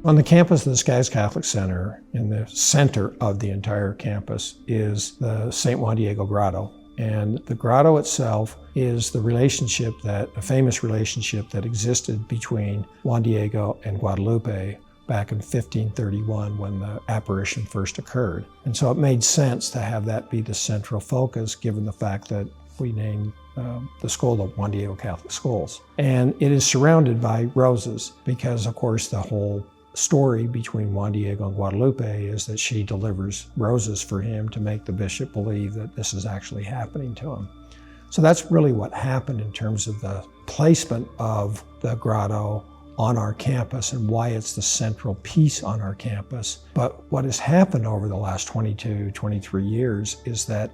On the campus of the Skaggs Catholic Center, in the center of the entire campus, is the St. Juan Diego Grotto. And the grotto itself is the relationship a famous relationship that existed between Juan Diego and Guadalupe back in 1531 when the apparition first occurred. And so it made sense to have that be the central focus, given the fact that we named the school the Juan Diego Catholic Schools. And it is surrounded by roses because, of course, the whole story between Juan Diego and Guadalupe is that she delivers roses for him to make the bishop believe that this is actually happening to him. So that's really what happened in terms of the placement of the grotto on our campus and why it's the central piece on our campus. But what has happened over the last 22, 23 years is that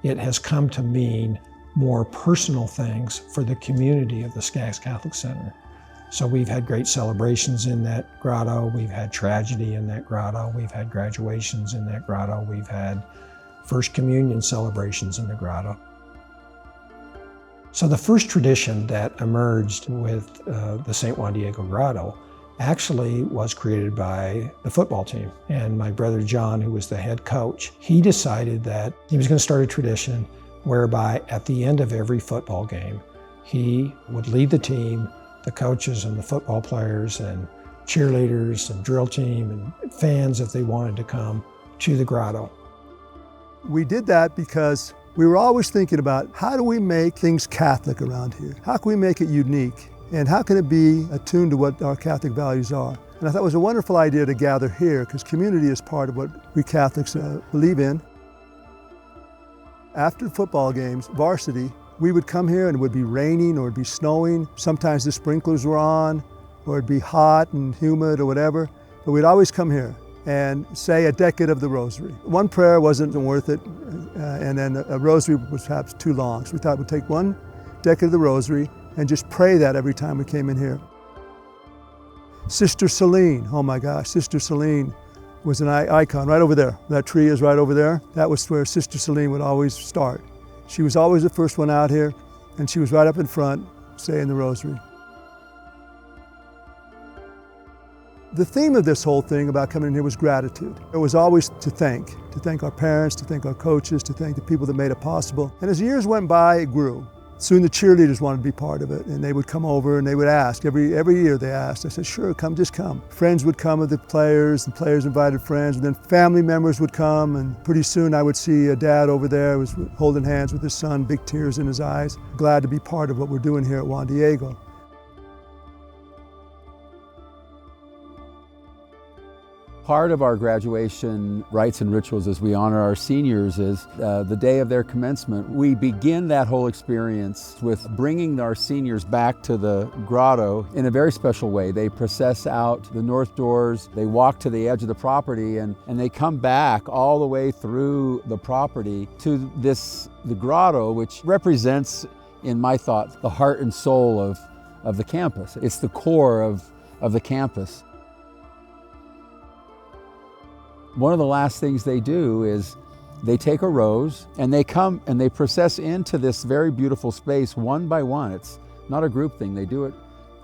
it has come to mean more personal things for the community of the Skaggs Catholic Center. So we've had great celebrations in that grotto, we've had tragedy in that grotto, we've had graduations in that grotto, we've had First Communion celebrations in the grotto. So the first tradition that emerged with the St. Juan Diego Grotto actually was created by the football team. And my brother John, who was the head coach, he decided that he was going to start a tradition whereby at the end of every football game, he would lead the team, the coaches and the football players and cheerleaders and drill team and fans, if they wanted to come, to the grotto. We did that because we were always thinking about how do we make things Catholic around here? How can we make it unique? And how can it be attuned to what our Catholic values are? And I thought it was a wonderful idea to gather here because community is part of what we Catholics believe in. After football games, varsity, we would come here and it would be raining or it'd be snowing. Sometimes the sprinklers were on or it'd be hot and humid or whatever. But we'd always come here and say a decade of the rosary. One prayer wasn't worth it, and then a rosary was perhaps too long. So we thought we'd take one decade of the rosary and just pray that every time we came in here. Sister Celine, oh my gosh, Sister Celine was an icon right over there. That tree is right over there. That was where Sister Celine would always start. She was always the first one out here, and she was right up in front saying the rosary. The theme of this whole thing about coming in here was gratitude. It was always to thank our parents, to thank our coaches, to thank the people that made it possible. And as years went by, it grew. Soon the cheerleaders wanted to be part of it, and they would come over and they would ask. Every year they asked. I said, sure, come, just come. Friends would come with the players invited friends, and then family members would come, and pretty soon I would see a dad over there was holding hands with his son, big tears in his eyes, glad to be part of what we're doing here at Juan Diego. Part of our graduation rites and rituals as we honor our seniors is the day of their commencement. We begin that whole experience with bringing our seniors back to the grotto in a very special way. They process out the north doors, they walk to the edge of the property, and they come back all the way through the property to the grotto, which represents, in my thought, the heart and soul of the campus. It's the core of the campus. One of the last things they do is they take a rose and they come and they process into this very beautiful space one by one. It's not a group thing. They do it,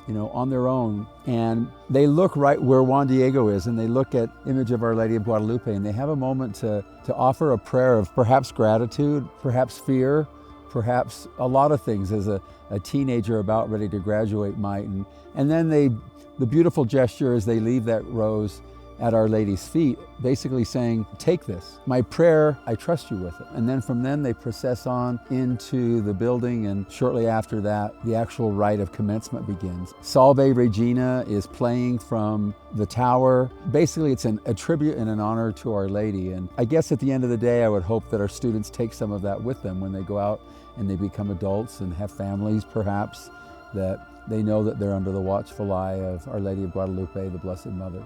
on their own. And they look right where Juan Diego is, and they look at image of Our Lady of Guadalupe, and they have a moment to offer a prayer of perhaps gratitude, perhaps fear, perhaps a lot of things as a teenager about ready to graduate might. And then the beautiful gesture as they leave that rose at Our Lady's feet, basically saying, take this. My prayer, I trust you with it. And then from then they process on into the building, and shortly after that, the actual rite of commencement begins. Salve Regina is playing from the tower. Basically, it's a tribute and an honor to Our Lady. And I guess at the end of the day, I would hope that our students take some of that with them when they go out and they become adults and have families, perhaps, that they know that they're under the watchful eye of Our Lady of Guadalupe, the Blessed Mother.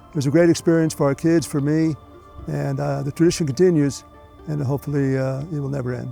It was a great experience for our kids, for me, and the tradition continues, and hopefully it will never end.